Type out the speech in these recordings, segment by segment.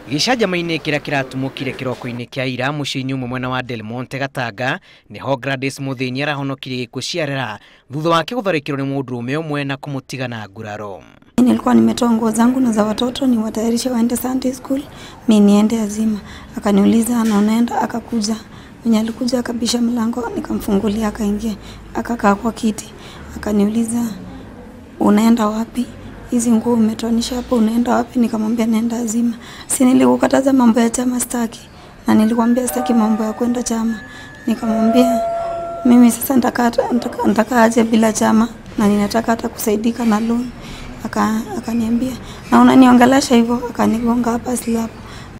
Gicajama-ini kiria kiratumukire kiroko-ini kia ira muciini umwe mwena wa Delmonte Gatanga niho Gladys Muthini arahonokirie gikuo ciarera thutha wake gutharikirio ni mundurume umwe na kumutigana nguraro. Nilikuwa nimetoa nguo zangu na za watoto ni watayarishe waende Sunday school, mimi niende azima. Akaniuliza anaenda, akakuja. Mwenye alikuja akabisha mlango, nikamfungulia akaingia, akakaa kwa kiti. Akaniuliza unaenda wapi? Hizi nguo umetoanisha hapo, unaenda wapi? Nikamwambia naenda azima. Si nilikukataza mambo ya chama staki, na nilikwambia staki mambo ya kwenda chama. Nikamwambia mimi sasa nataka aje bila chama na ninataka hata kusaidika na loan. Akaniambia na unaniongelesha hivyo, akanigonga hapa slap.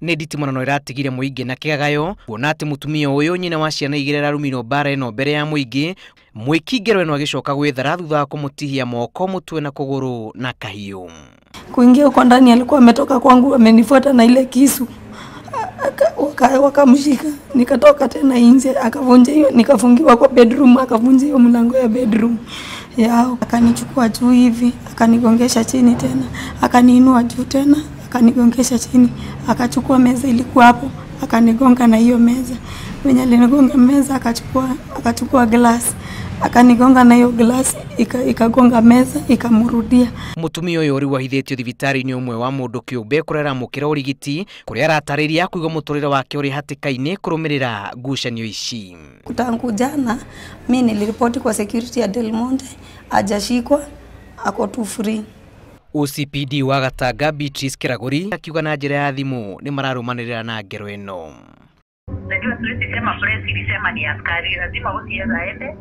Nediti mwana no iratigire muingi na kigagayo kuona ati mutumia uyu nyina wa ciana igiri ararumino bara eno mbere ya muingi mwikingero eno agicoka gwithara thutha wa kumutihia moko, mutwe na kuguru na kahiu. Kuingia huko ndani alikuwa ametoka kwangu, amenifuata na ile kisu, wakamshika. Nikatoka tena nje, akavunja hiyo, nikafungiwa kwa bedroom, akavunja hiyo mlango ya bedroom yao. Akanichukua juu hivi, akanigongesha chini tena, akaniinua juu tena, akanigongesha chini, akachukua meza ilikuwa hapo, akanigonga na hiyo meza. Mwenye alinigonga meza akachukua glass, akanigonga na hiyo glass, ikagonga meza, ikamurudia. Mutumia uyu uri wahithitio thibitari-ini umwe wa mundu kiumbe kurera mukira urigiti kuria aratarĩria kuiga muturire wake uri hatikaini kurumirira ngucanio ici. Tangu jana mimi niliripoti kwa security ya Delmonte, ajashikwa, ako tu free. OCPD wa Gatanga Beatrice Kiraguri akiuga na njira ya thimu ni mararumanirira na ngero eno. Najua tulisema press ilisema ni askari, lazima usiweza aende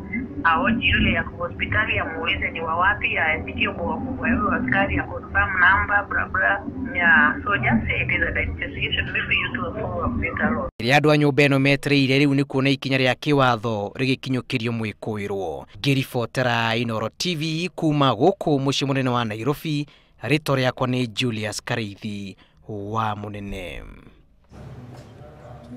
aoji yule ya hospitali amuulize ni wapi, apitie kwa yule askari confirm number bla bla ya soja say it is a investigation maybe you to follow up later. Ria andu a nyumba eno metereire riu ni kuona ikinya ria kiwatho rigikinyukirio mwikuirwo. Ngiribotera Inooro TV kuma guoko mucii munene wa Nairobi. Rĩtwa rĩakwa nĩ Julius Kareithi wa Munene.